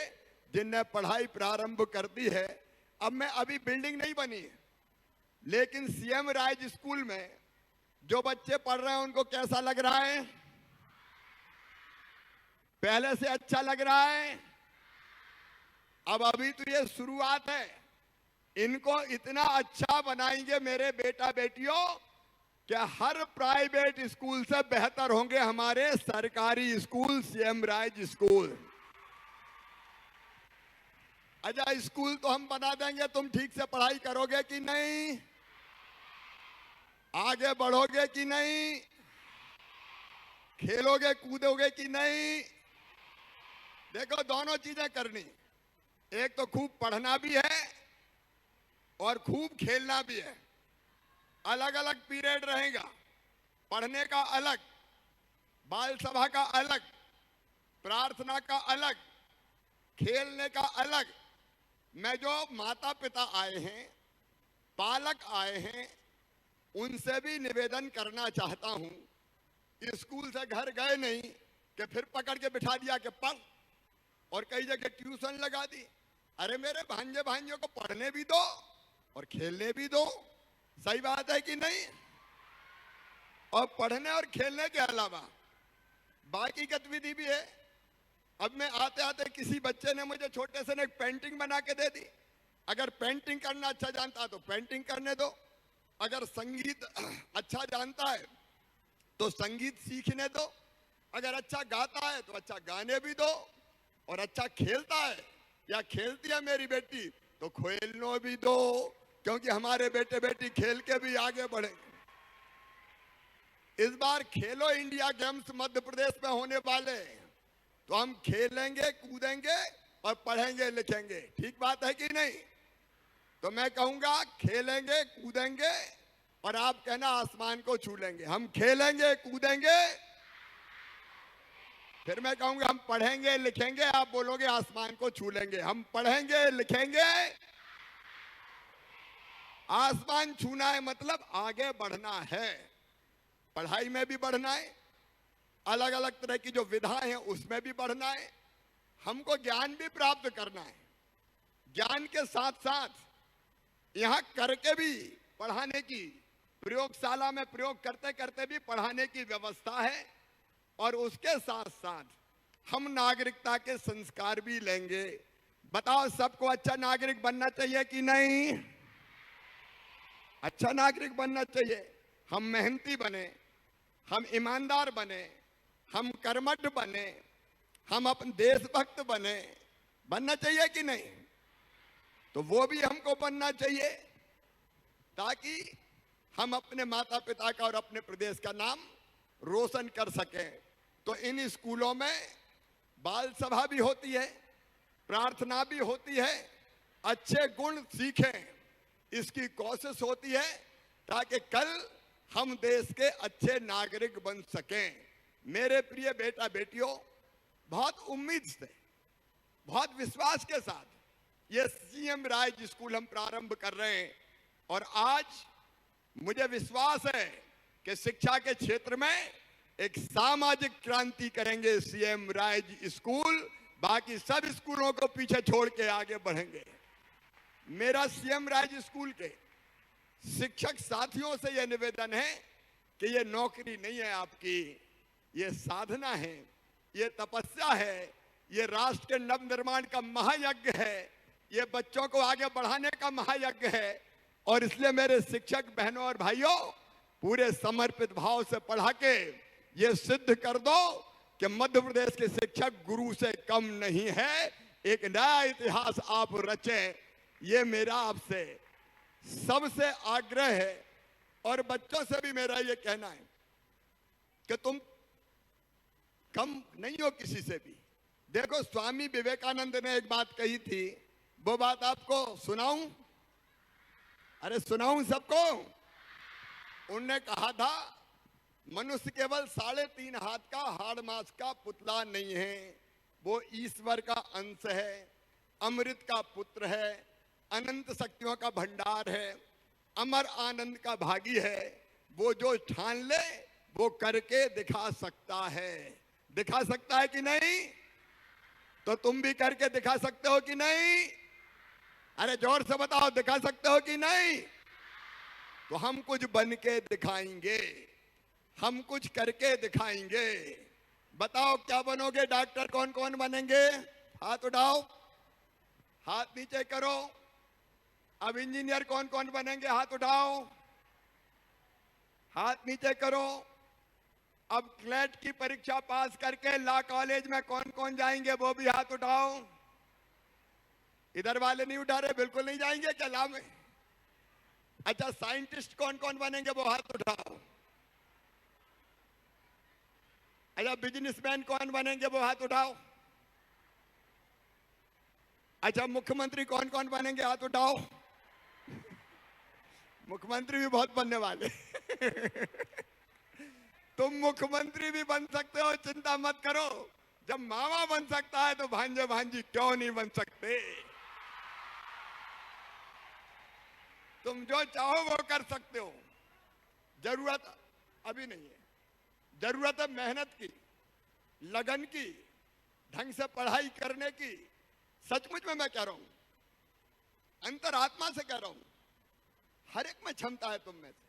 जिनने पढ़ाई प्रारंभ कर दी है। अभी बिल्डिंग नहीं बनी है, लेकिन सीएम राइज स्कूल में जो बच्चे पढ़ रहे हैं उनको कैसा लग रहा है? पहले से अच्छा लग रहा है। अब अभी तो ये शुरुआत है, इनको इतना अच्छा बनाएंगे मेरे बेटा बेटियों कि हर प्राइवेट स्कूल से बेहतर होंगे हमारे सरकारी स्कूल, सीएम राइज स्कूल। अच्छा, स्कूल तो हम बना देंगे, तुम ठीक से पढ़ाई करोगे कि नहीं? आगे बढ़ोगे कि नहीं? खेलोगे कूदोगे कि नहीं? देखो दोनों चीजें करनी, एक तो खूब पढ़ना भी है और खूब खेलना भी है। अलग अलग पीरियड रहेगा, पढ़ने का अलग, बाल सभा का अलग, प्रार्थना का अलग, खेलने का अलग। मैं जो माता पिता आए हैं, पालक आए हैं, उनसे भी निवेदन करना चाहता हूं, स्कूल से घर गए नहीं कि फिर पकड़ के बिठा दिया कि पढ़, और कई जगह ट्यूशन लगा दी। अरे मेरे भांजे भांजियों को पढ़ने भी दो और खेलने भी दो। सही बात है कि नहीं? और पढ़ने और खेलने के अलावा बाकी गतिविधि भी है। अब मैं आते आते किसी बच्चे ने मुझे छोटे से ने एक पेंटिंग बना के दे दी। अगर पेंटिंग करना अच्छा जानता है तो पेंटिंग करने दो, अगर संगीत अच्छा जानता है तो संगीत सीखने दो, अगर अच्छा गाता है तो अच्छा गाने भी दो, और अच्छा खेलता है या खेलती है मेरी बेटी तो खेलने भी दो, क्योंकि हमारे बेटे बेटी खेल के भी आगे बढ़ेंगे। इस बार खेलो इंडिया गेम्स मध्य प्रदेश में होने वाले हैं, तो हम खेलेंगे कूदेंगे और पढ़ेंगे लिखेंगे। ठीक बात है कि नहीं? तो मैं कहूंगा खेलेंगे कूदेंगे और आप कहना आसमान को छू लेंगे। हम खेलेंगे कूदेंगे, फिर मैं कहूंगा हम पढ़ेंगे लिखेंगे, आप बोलोगे आसमान को छू लेंगे। हम पढ़ेंगे लिखेंगे, आसमान छूना है मतलब आगे बढ़ना है। पढ़ाई में भी बढ़ना है, अलग अलग तरह की जो विधाएं हैं उसमें भी बढ़ना है, हमको ज्ञान भी प्राप्त करना है। ज्ञान के साथ साथ यहां करके भी पढ़ाने की, प्रयोगशाला में प्रयोग करते करते भी पढ़ाने की व्यवस्था है, और उसके साथ साथ हम नागरिकता के संस्कार भी लेंगे। बताओ सबको अच्छा नागरिक बनना चाहिए कि नहीं? अच्छा नागरिक बनना चाहिए। हम मेहनती बने, हम ईमानदार बने, हम कर्मठ बने, हम अपने देशभक्त बने, बनना चाहिए कि नहीं? तो वो भी हमको बनना चाहिए, ताकि हम अपने माता पिता का और अपने प्रदेश का नाम रोशन कर सकें। तो इन स्कूलों में बाल सभा भी होती है, प्रार्थना भी होती है, अच्छे गुण सीखें इसकी कोशिश होती है, ताकि कल हम देश के अच्छे नागरिक बन सकें। मेरे प्रिय बेटा बेटियों, बहुत उम्मीद से, बहुत विश्वास के साथ ये सीएम राज स्कूल हम प्रारंभ कर रहे हैं, और आज मुझे विश्वास है कि शिक्षा के क्षेत्र में एक सामाजिक क्रांति करेंगे सीएम राज स्कूल। बाकी सब स्कूलों को पीछे छोड़ के आगे बढ़ेंगे। मेरा सीएम राज स्कूल के शिक्षक साथियों से यह निवेदन है कि ये नौकरी नहीं है आपकी, ये साधना है, ये तपस्या है, ये राष्ट्र के नव निर्माण का महायज्ञ है, ये बच्चों को आगे बढ़ाने का महायज्ञ है। और इसलिए मेरे शिक्षक बहनों और भाइयों, पूरे समर्पित भाव से पढ़ा के ये सिद्ध कर दो कि मध्य प्रदेश के शिक्षक गुरु से कम नहीं है। एक नया इतिहास आप रचें, ये मेरा आपसे सबसे आग्रह है। और बच्चों से भी मेरा ये कहना है कि तुम कम नहीं हो किसी से भी। देखो, स्वामी विवेकानंद ने एक बात कही थी, वो बात आपको सुनाऊं? अरे सुनाऊं सबको? उनने कहा था, मनुष्य केवल 3.5 हाथ का हाड़ मांस का पुतला नहीं है, वो ईश्वर का अंश है, अमृत का पुत्र है, अनंत शक्तियों का भंडार है, अमर आनंद का भागी है। वो जो ठान ले वो करके दिखा सकता है। दिखा सकता है कि नहीं? तो तुम भी करके दिखा सकते हो कि नहीं? अरे जोर से बताओ, दिखा सकते हो कि नहीं? तो हम कुछ बन के दिखाएंगे, हम कुछ करके दिखाएंगे। बताओ क्या बनोगे? डॉक्टर कौन कौन बनेंगे? हाथ उठाओ, हाथ नीचे करो। अब इंजीनियर कौन कौन बनेंगे? हाथ उठाओ, हाथ नीचे करो। अब क्लेट की परीक्षा पास करके लॉ कॉलेज में कौन कौन जाएंगे? वो भी हाथ उठाओ। इधर वाले नहीं उठा रहे, बिल्कुल नहीं जाएंगे क्या लॉ में? अच्छा, साइंटिस्ट कौन कौन बनेंगे? वो हाथ उठाओ। अच्छा, बिजनेसमैन कौन बनेंगे? वो हाथ उठाओ। अच्छा, मुख्यमंत्री कौन कौन बनेंगे हाथ उठाओ। मुख्यमंत्री भी बहुत बनने वाले। तुम मुख्यमंत्री भी बन सकते हो, चिंता मत करो। जब मामा बन सकता है तो भांजे भांजी क्यों नहीं बन सकते। तुम जो चाहो वो कर सकते हो। जरूरत अभी नहीं है, जरूरत है मेहनत की, लगन की, ढंग से पढ़ाई करने की। सचमुच में मैं कह रहा हूं, अंतरात्मा से कह रहा हूं, हर एक में क्षमता है तुम में से।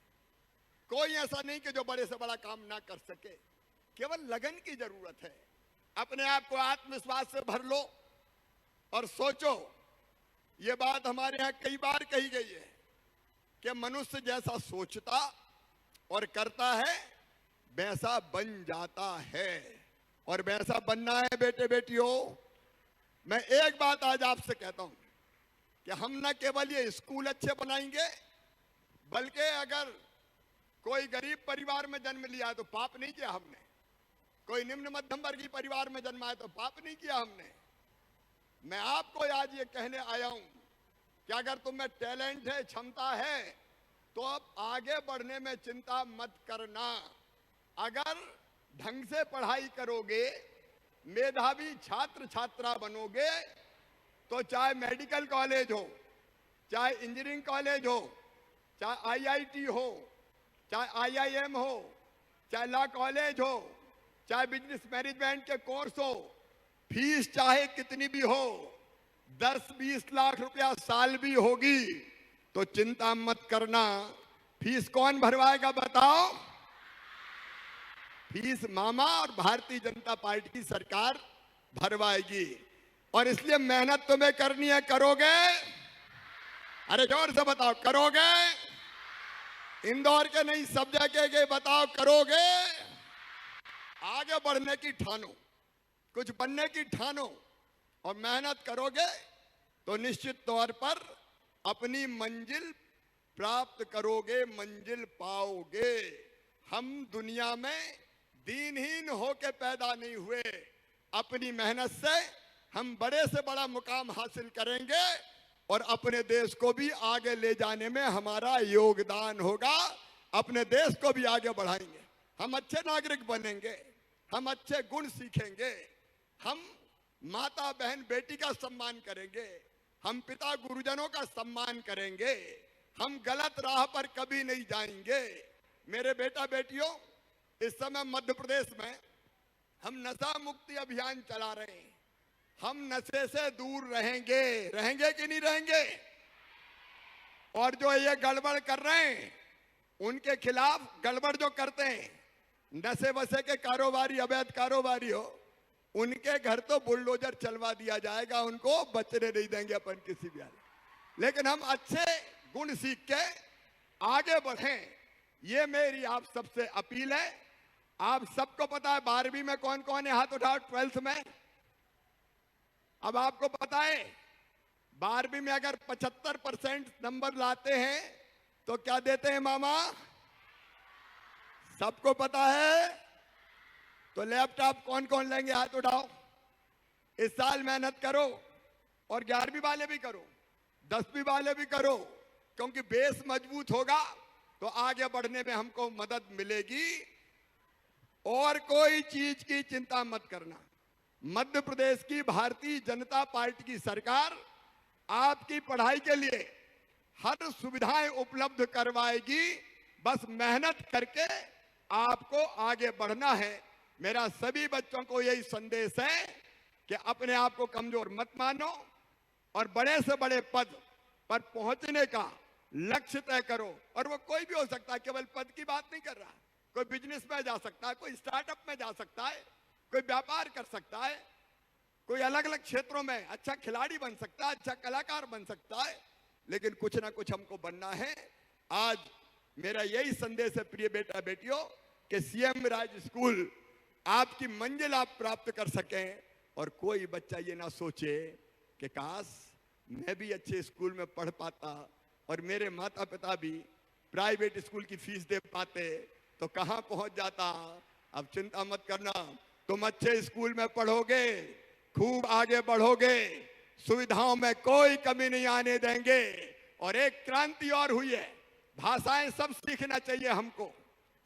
कोई ऐसा नहीं कि जो बड़े से बड़ा काम ना कर सके, केवल लगन की जरूरत है। अपने आप को आत्मविश्वास से भर लो और सोचो। ये बात हमारे यहां कई बार कही गई है कि मनुष्य जैसा सोचता और करता है वैसा बन जाता है, और वैसा बनना है बेटे बेटियों। मैं एक बात आज आपसे कहता हूं कि हम न केवल ये स्कूल अच्छे बनाएंगे, बल्कि अगर कोई गरीब परिवार में जन्म लिया है तो पाप नहीं किया हमने, कोई निम्न मध्यम वर्गीय परिवार में जन्मा है तो पाप नहीं किया हमने। मैं आपको आज ये कहने आया हूं कि अगर तुम में टैलेंट है, क्षमता है, तो अब आगे बढ़ने में चिंता मत करना। अगर ढंग से पढ़ाई करोगे, मेधावी छात्र छात्रा बनोगे, तो चाहे मेडिकल कॉलेज हो, चाहे इंजीनियरिंग कॉलेज हो, चाहे आईआईटी हो, चाहे आईआईएम हो, चाहे लॉ कॉलेज हो, चाहे बिजनेस मैनेजमेंट के कोर्स हो, फीस चाहे कितनी भी हो, 10-20 लाख रुपया साल भी होगी, तो चिंता मत करना। फीस कौन भरवाएगा बताओ? फीस मामा और भारतीय जनता पार्टी की सरकार भरवाएगी। और इसलिए मेहनत तुम्हें करनी है। करोगे? अरे जोर से बताओ, करोगे? इंदौर के नहीं, सब जगह के बताओ, करोगे? आगे बढ़ने की ठानो, कुछ बनने की ठानो, और मेहनत करोगे तो निश्चित तौर पर अपनी मंजिल प्राप्त करोगे, मंजिल पाओगे। हम दुनिया में दीनहीन होके पैदा नहीं हुए। अपनी मेहनत से हम बड़े से बड़ा मुकाम हासिल करेंगे और अपने देश को भी आगे ले जाने में हमारा योगदान होगा। अपने देश को भी आगे बढ़ाएंगे। हम अच्छे नागरिक बनेंगे, हम अच्छे गुण सीखेंगे, हम माता बहन बेटी का सम्मान करेंगे, हम पिता गुरुजनों का सम्मान करेंगे, हम गलत राह पर कभी नहीं जाएंगे। मेरे बेटा बेटियों, इस समय मध्य प्रदेश में हम नशा मुक्ति अभियान चला रहे हैं। हम नशे से दूर रहेंगे। रहेंगे कि नहीं रहेंगे? और जो ये गड़बड़ कर रहे हैं उनके खिलाफ, गड़बड़ जो करते हैं, नशे वशे के कारोबारी, अवैध कारोबारी हो, उनके घर तो बुलडोजर चलवा दिया जाएगा। उनको बचने नहीं देंगे अपन किसी भी हाल। लेकिन हम अच्छे गुण सीख के आगे बढ़ें, ये मेरी आप सबसे अपील है। आप सबको पता है 12वीं में कौन कौन है, हाथ उठाओ। 12th में, अब आपको पता है 12वीं में अगर 75% नंबर लाते हैं तो क्या देते हैं मामा? सबको पता है। तो लैपटॉप कौन कौन लेंगे, हाथ उठाओ। इस साल मेहनत करो और 11वीं वाले भी करो, 10वीं वाले भी करो, क्योंकि बेस मजबूत होगा तो आगे बढ़ने में हमको मदद मिलेगी। और कोई चीज की चिंता मत करना। मध्य प्रदेश की भारतीय जनता पार्टी की सरकार आपकी पढ़ाई के लिए हर सुविधाएं उपलब्ध करवाएगी। बस मेहनत करके आपको आगे बढ़ना है। मेरा सभी बच्चों को यही संदेश है कि अपने आप को कमजोर मत मानो और बड़े से बड़े पद पर पहुंचने का लक्ष्य तय करो। और वो कोई भी हो सकता है, केवल पद की बात नहीं कर रहा। कोई बिजनेस में जा सकता है, कोई स्टार्टअप में जा सकता है, कोई व्यापार कर सकता है, कोई अलग अलग क्षेत्रों में अच्छा खिलाड़ी बन सकता है, अच्छा कलाकार बन सकता है। लेकिन कुछ ना कुछ हमको बनना है। आज मेरा यही संदेश है प्रिय बेटा बेटियों कि सीएम राज स्कूल आपकी मंजिल आप प्राप्त कर सकें। और कोई बच्चा ये ना सोचे कि काश मैं भी अच्छे स्कूल में पढ़ पाता और मेरे माता पिता भी प्राइवेट स्कूल की फीस दे पाते तो कहां पहुंच जाता। अब चिंता मत करना, तुम अच्छे स्कूल में पढ़ोगे, खूब आगे बढ़ोगे, सुविधाओं में कोई कमी नहीं आने देंगे। और एक क्रांति और हुई है, भाषाएं सब सीखना चाहिए, हमको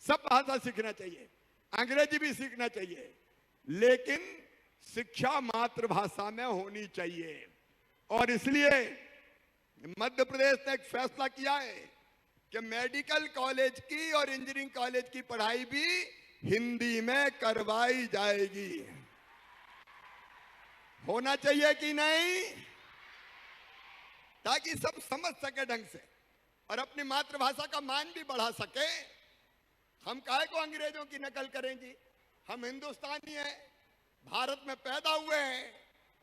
सब भाषा सीखना चाहिए, अंग्रेजी भी सीखना चाहिए, लेकिन शिक्षा मातृभाषा में होनी चाहिए। और इसलिए मध्य प्रदेश ने एक फैसला किया है कि मेडिकल कॉलेज की और इंजीनियरिंग कॉलेज की पढ़ाई भी हिंदी में करवाई जाएगी। होना चाहिए कि नहीं, ताकि सब समझ सके ढंग से और अपनी मातृभाषा का मान भी बढ़ा सके। हम काहे को अंग्रेजों की नकल करें जी? हम हिंदुस्तानी हैं, भारत में पैदा हुए हैं,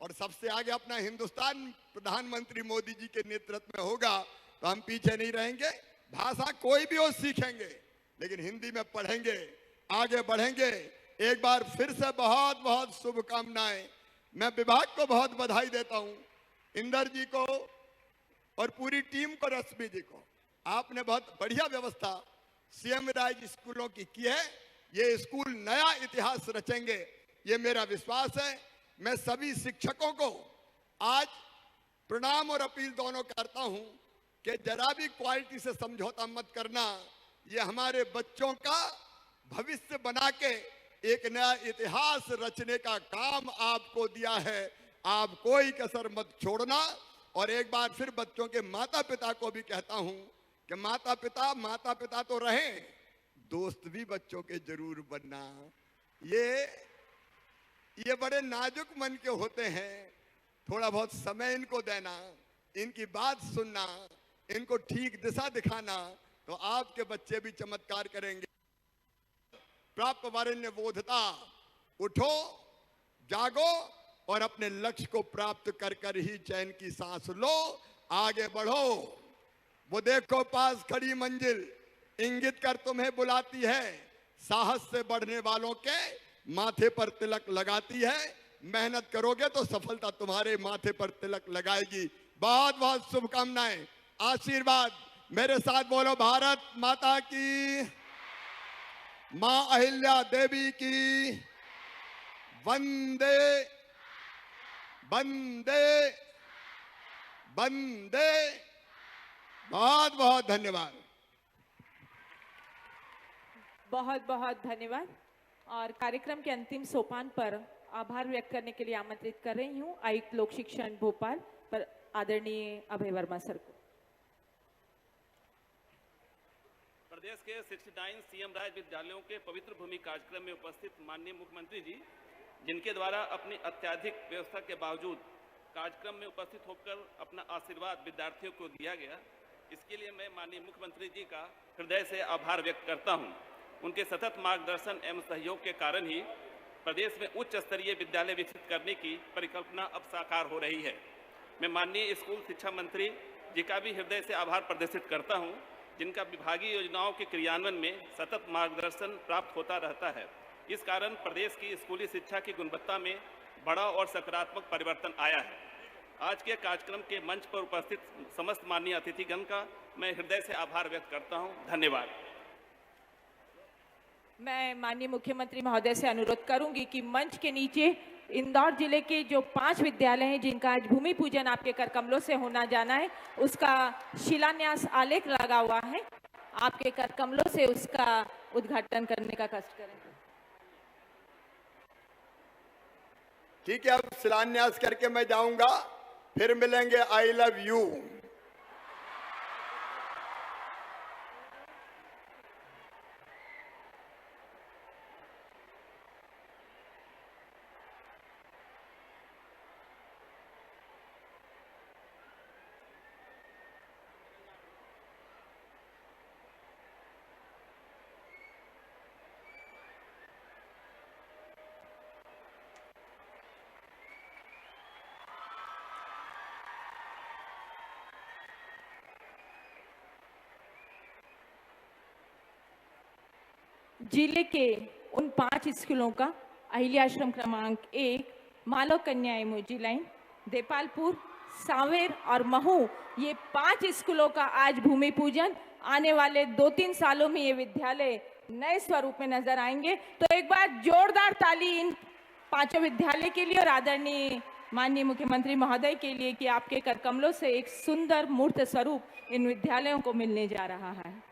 और सबसे आगे अपना हिंदुस्तान प्रधानमंत्री मोदी जी के नेतृत्व में होगा तो हम पीछे नहीं रहेंगे। भाषा कोई भी हो सीखेंगे, लेकिन हिंदी में पढ़ेंगे, आगे बढ़ेंगे। एक बार फिर से बहुत बहुत शुभकामनाएं। मैं विभाग को बहुत बधाई देता हूं, इंदर जी को और पूरी टीम को, रश्मि जी को। आपने बहुत बढ़िया व्यवस्था सीएम राज स्कूलों की है। ये स्कूल नया इतिहास रचेंगे, ये मेरा विश्वास है। मैं सभी शिक्षकों को आज प्रणाम और अपील दोनों करता हूं कि जरा भी क्वालिटी से समझौता मत करना। ये हमारे बच्चों का भविष्य बना के एक नया इतिहास रचने का काम आपको दिया है। आप कोई कसर मत छोड़ना। और एक बार फिर बच्चों के माता पिता को भी कहता हूं कि माता पिता तो रहें, दोस्त भी बच्चों के जरूर बनना। ये बड़े नाजुक मन के होते हैं, थोड़ा बहुत समय इनको देना, इनकी बात सुनना, इनको ठीक दिशा दिखाना, तो आपके बच्चे भी चमत्कार करेंगे। प्राप्त वरेण्य बोधता, उठो, जागो और अपने लक्ष्य को प्राप्त कर कर ही चैन की सांस लो, आगे बढ़ो। वो देखो पास खड़ी मंजिल इंगित कर तुम्हें बुलाती है, साहस से बढ़ने वालों के माथे पर तिलक लगाती है। मेहनत करोगे तो सफलता तुम्हारे माथे पर तिलक लगाएगी। बहुत बहुत शुभकामनाएं, आशीर्वाद। मेरे साथ बोलो, भारत माता की, मां अहिल्या देवी की, वंदे वंदे वंदे। बहुत बहुत धन्यवाद। बहुत बहुत धन्यवाद। और कार्यक्रम के अंतिम सोपान पर आभार व्यक्त करने के लिए आमंत्रित कर रही हूँ आयुक्त लोक शिक्षण भोपाल पर आदरणीय अभय वर्मा सर को। प्रदेश के 69 सीएम राज विद्यालयों के पवित्र भूमि कार्यक्रम में उपस्थित माननीय मुख्यमंत्री जी, जिनके द्वारा अपनी अत्याधिक व्यवस्था के बावजूद कार्यक्रम में उपस्थित होकर अपना आशीर्वाद विद्यार्थियों को दिया गया, इसके लिए मैं माननीय मुख्यमंत्री जी का हृदय से आभार व्यक्त करता हूं। उनके सतत मार्गदर्शन एवं सहयोग के कारण ही प्रदेश में उच्च स्तरीय विद्यालय विकसित करने की परिकल्पना अब साकार हो रही है। मैं माननीय स्कूल शिक्षा मंत्री जी का भी हृदय से आभार प्रदर्शित करता हूं, जिनका विभागीय योजनाओं के क्रियान्वयन में सतत मार्गदर्शन प्राप्त होता रहता है। इस कारण प्रदेश की स्कूली शिक्षा की गुणवत्ता में बड़ा और सकारात्मक परिवर्तन आया है। आज के कार्यक्रम के मंच पर उपस्थित समस्त माननीय अतिथिगण का मैं हृदय से आभार व्यक्त करता हूं। धन्यवाद। मैं माननीय मुख्यमंत्री महोदय से अनुरोध करूंगी कि मंच के नीचे इंदौर जिले के जो 5 विद्यालय हैं जिनका आज भूमि पूजन आपके कर कमलों से होना जाना है, उसका शिलान्यास आलेख लगा हुआ है। आपके कर कमलों से उसका उद्घाटन करने का कष्ट करें। ठीक है, अब शिलान्यास करके मैं जाऊंगा, फिर मिलेंगे। I love you. जिले के उन 5 स्कूलों का अहिल्याश्रम क्रमांक 1, मालव कन्या इमोजी लाइन, देपालपुर, सांवेर और महू, ये 5 स्कूलों का आज भूमि पूजन। आने वाले 2-3 सालों में ये विद्यालय नए स्वरूप में नजर आएंगे। तो एक बार जोरदार ताली इन 5 विद्यालय के लिए और आदरणीय माननीय मुख्यमंत्री महोदय के लिए कि आपके कर कमलों से एक सुंदर मूर्त स्वरूप इन विद्यालयों को मिलने जा रहा है।